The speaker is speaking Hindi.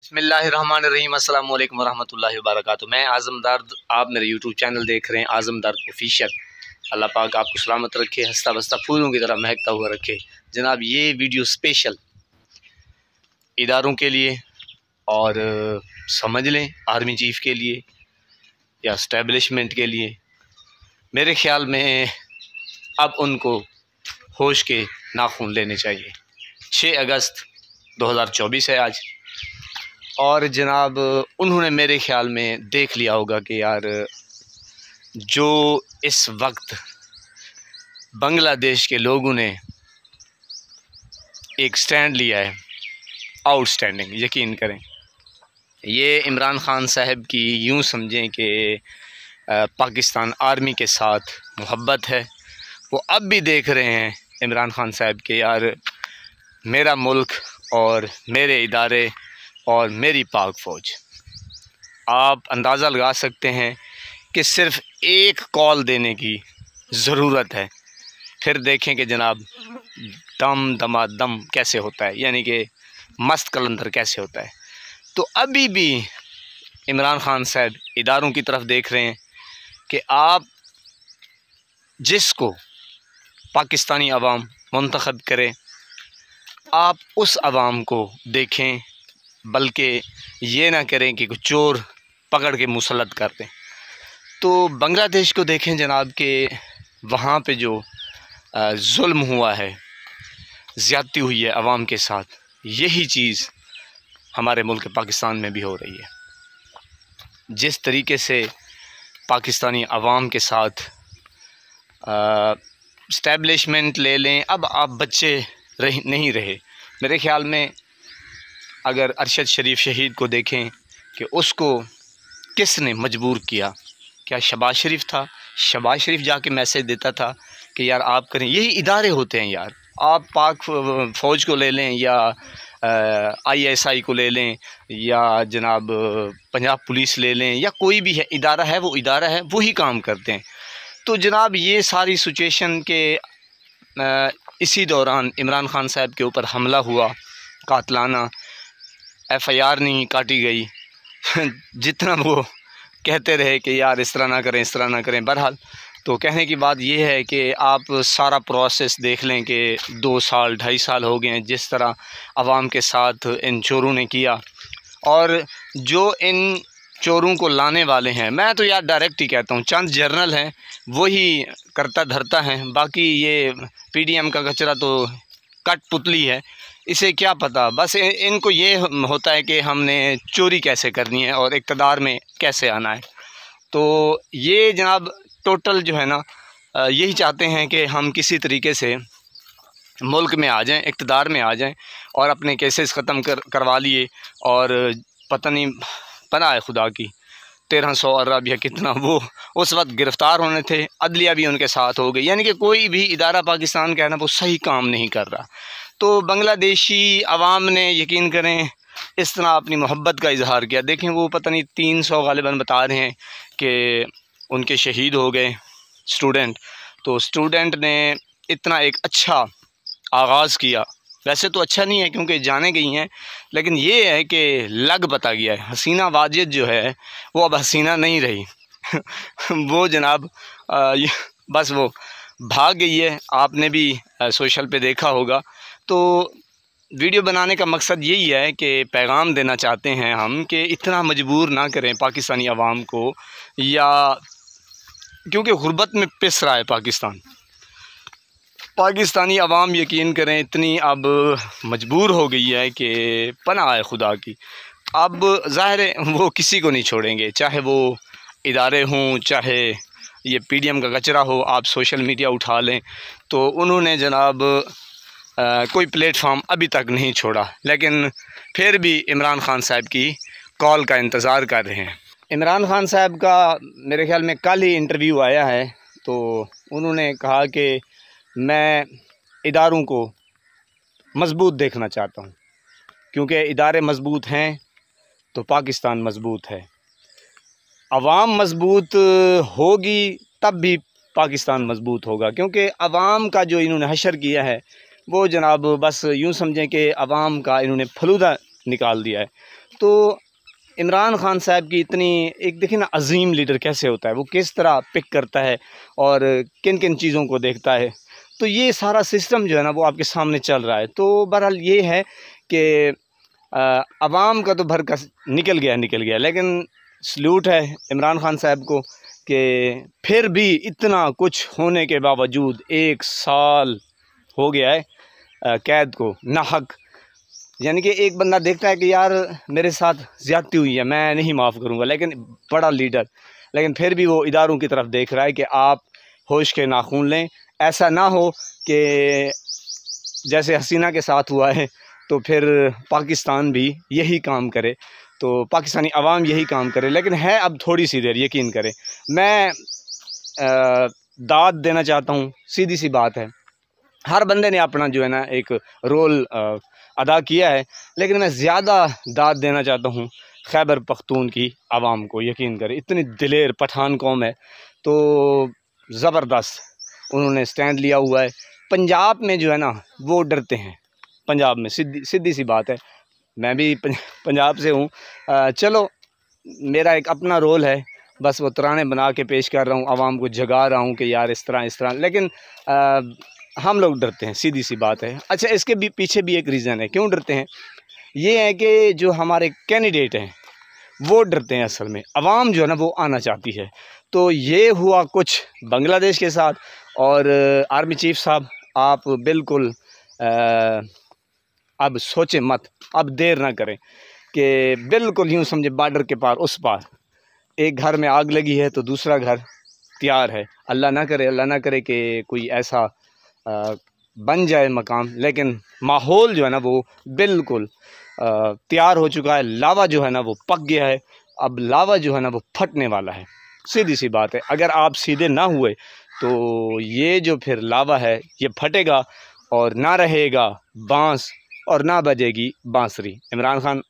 बिस्मिल्लाहिर्रहमानिर्रहीम अस्सलाम वालेकुम वरहमतुल्लाहि वबरकातुहू। मैं आज़मदार, आप मेरे यूट्यूब चैनल देख रहे हैं आज़मदार ऑफिशियल। अल्लाह पाक आपको सलामत रखे, हंसता बसता फूलों की तरह महकता हुआ रखे। जनाब, ये वीडियो स्पेशल इदारों के लिए और समझ लें आर्मी चीफ़ के लिए या इस्टेब्लिशमेंट के लिए। मेरे ख़्याल में अब उनको होश के नाखून लेने चाहिए। 6 अगस्त 2024 है आज, और जनाब उन्होंने मेरे ख़्याल में देख लिया होगा कि यार जो इस वक्त बांग्लादेश के लोगों ने एक स्टैंड लिया है, आउटस्टैंडिंग, यकीन करें। ये इमरान ख़ान साहब की यूँ समझें कि पाकिस्तान आर्मी के साथ मोहब्बत है। वो अब भी देख रहे हैं इमरान ख़ान साहब के यार मेरा मुल्क और मेरे इदारे और मेरी पाक फ़ौज। आप अंदाज़ा लगा सकते हैं कि सिर्फ़ एक कॉल देने की ज़रूरत है, फिर देखें कि जनाब दम दमादम कैसे होता है, यानी कि मस्त कलंदर कैसे होता है। तो अभी भी इमरान ख़ान साहब इदारों की तरफ देख रहे हैं कि आप जिसको पाकिस्तानी अवाम मुंतखब करे, आप उस अवाम को देखें, बल्कि ये ना करें कि कुछ चोर पकड़ के मुसल्लत कर दें। तो बांग्लादेश को देखें जनाब के वहाँ पे जो जुल्म हुआ है, ज़्यादती हुई है अवाम के साथ, यही चीज़ हमारे मुल्क पाकिस्तान में भी हो रही है। जिस तरीके से पाकिस्तानी अवाम के साथ इस्टेब्लिशमेंट ले लें, अब आप बच्चे नहीं रहे। मेरे ख़्याल में अगर अरशद शरीफ शहीद को देखें कि उसको किसने मजबूर किया, क्या शहबाज शरीफ था? शहबाज शरीफ जाके मैसेज देता था कि यार आप करें। यही इदारे होते हैं यार। आप पाक फ़ौज को ले लें या ISI को ले लें या जनाब पंजाब पुलिस ले लें या कोई भी है इदारा है, वो इदारा है, वही काम करते हैं। तो जनाब ये सारी सिचुएशन के इसी दौरान इमरान ख़ान साहब के ऊपर हमला हुआ कातलाना, FIR नहीं काटी गई। जितना वो कहते रहे कि यार इस तरह ना करें, इस तरह ना करें। बहरहाल तो कहने की बात ये है कि आप सारा प्रोसेस देख लें कि 2 साल 2.5 साल हो गए हैं जिस तरह अवाम के साथ इन चोरों ने किया। और जो इन चोरों को लाने वाले हैं, मैं तो यार डायरेक्ट ही कहता हूँ, चंद जर्नल हैं वही करता धरता है। बाकी ये PDM का कचरा तो कठपुतली है, इसे क्या पता। बस इनको ये होता है कि हमने चोरी कैसे करनी है और इक़्तिदार में कैसे आना है। तो ये जनाब टोटल जो है ना, यही चाहते हैं कि हम किसी तरीके से मुल्क में आ जाएं, इक़्तिदार में आ जाएं और अपने केसेस ख़त्म करवा लिए। और पता नहीं, पनाह है खुदा की, 1300 अरब या कितना वो उस वक्त गिरफ़्तार होने थे, अदलिया भी उनके साथ हो गई। यानी कि कोई भी इदारा पाकिस्तान का है ना, वो सही काम नहीं कर रहा। तो बांग्लादेशी अवाम ने यकीन करें इस तरह अपनी मोहब्बत का इजहार किया। देखें वो पता नहीं 300 गालिबन बता रहे हैं कि उनके शहीद हो गए स्टूडेंट। तो स्टूडेंट ने इतना एक अच्छा आगाज़ किया, वैसे तो अच्छा नहीं है क्योंकि जाने गई हैं, लेकिन ये है कि लग बता गया है। हसीना वाजिद जो है वो अब हसीना नहीं रही। वो जनाब बस वो भाग गई है। आपने भी सोशल पे देखा होगा। तो वीडियो बनाने का मकसद यही है कि पैगाम देना चाहते हैं हम कि इतना मजबूर ना करें पाकिस्तानी अवाम को, या क्योंकि गुर्बत में पिस रहा है पाकिस्तान। पाकिस्तानी अवाम यकीन करें इतनी अब मजबूर हो गई है कि पनाह है खुदा की। अब ज़ाहिर है वो किसी को नहीं छोड़ेंगे, चाहे वो इदारे हों, चाहे ये PDM का कचरा हो। आप सोशल मीडिया उठा लें तो उन्होंने जनाब कोई प्लेटफार्म अभी तक नहीं छोड़ा, लेकिन फिर भी इमरान ख़ान साहब की कॉल का इंतज़ार कर रहे हैं। इमरान ख़ान साहब का मेरे ख़्याल में कल ही इंटरव्यू आया है। तो उन्होंने कहा कि मैं इदारों को मज़बूत देखना चाहता हूँ, क्योंकि इदारे मज़बूत हैं तो पाकिस्तान मज़बूत है। अवाम मज़बूत होगी तब भी पाकिस्तान मज़बूत होगा, क्योंकि अवाम का जो इन्होंने हशर किया है वो जनाब बस यूँ समझें कि अवाम का इन्होंने फलूदा निकाल दिया है। तो इमरान खान साहब की इतनी एक देखिए ना अजीम लीडर कैसे होता है, वो किस तरह पिक करता है और किन किन चीज़ों को देखता है। तो ये सारा सिस्टम जो है ना वो आपके सामने चल रहा है। तो बहरहाल ये है कि अवाम का तो भरकस निकल गया, लेकिन सल्यूट है इमरान खान साहब को कि फिर भी इतना कुछ होने के बावजूद 1 साल हो गया है कैद को नाहक। यानी कि एक बंदा देखता है कि यार मेरे साथ ज़्यादती हुई है, मैं नहीं माफ़ करूँगा, लेकिन बड़ा लीडर, लेकिन फिर भी वो इदारों की तरफ देख रहा है कि आप होश के नाखून लें। ऐसा ना हो कि जैसे हसीना के साथ हुआ है तो फिर पाकिस्तान भी यही काम करे, तो पाकिस्तानी अवाम यही काम करे। लेकिन है अब थोड़ी सी देर, यकीन करें। मैं दाद देना चाहता हूँ, सीधी सी बात है, हर बंदे ने अपना जो है ना एक रोल अदा किया है, लेकिन मैं ज़्यादा दाद देना चाहता हूँ खैबर पख्तून की आवाम को। यकीन करें, इतनी दिलेर पठान कौम है, तो ज़बरदस्त उन्होंने स्टैंड लिया हुआ है। पंजाब में जो है ना वो डरते हैं, पंजाब में सीधी सी बात है, मैं भी पंजाब से हूँ। चलो मेरा एक अपना रोल है, बस वो तराने बना के पेश कर रहा हूँ, आवाम को जगा रहा हूँ कि यार इस तरह, लेकिन हम लोग डरते हैं, सीधी सी बात है। अच्छा, इसके भी पीछे भी एक रीज़न है क्यों डरते हैं। ये है कि जो हमारे कैंडिडेट हैं वो डरते हैं। असल में अवाम जो है ना वो आना चाहती है। तो ये हुआ कुछ बांग्लादेश के साथ। और आर्मी चीफ साहब, आप बिल्कुल अब सोचें मत, अब देर ना करें कि बिल्कुल यूँ समझे बॉर्डर के पार उस पार एक घर में आग लगी है तो दूसरा घर तैयार है। अल्लाह ना करे कि कोई ऐसा बन जाए मकाम, लेकिन माहौल जो है ना वो बिल्कुल तैयार हो चुका है। लावा जो है ना वो पक गया है, अब लावा जो है ना वो फटने वाला है। सीधी सी बात है, अगर आप सीधे ना हुए तो ये जो फिर लावा है ये फटेगा और ना रहेगा बांस और ना बजेगी बांसुरी। इमरान खान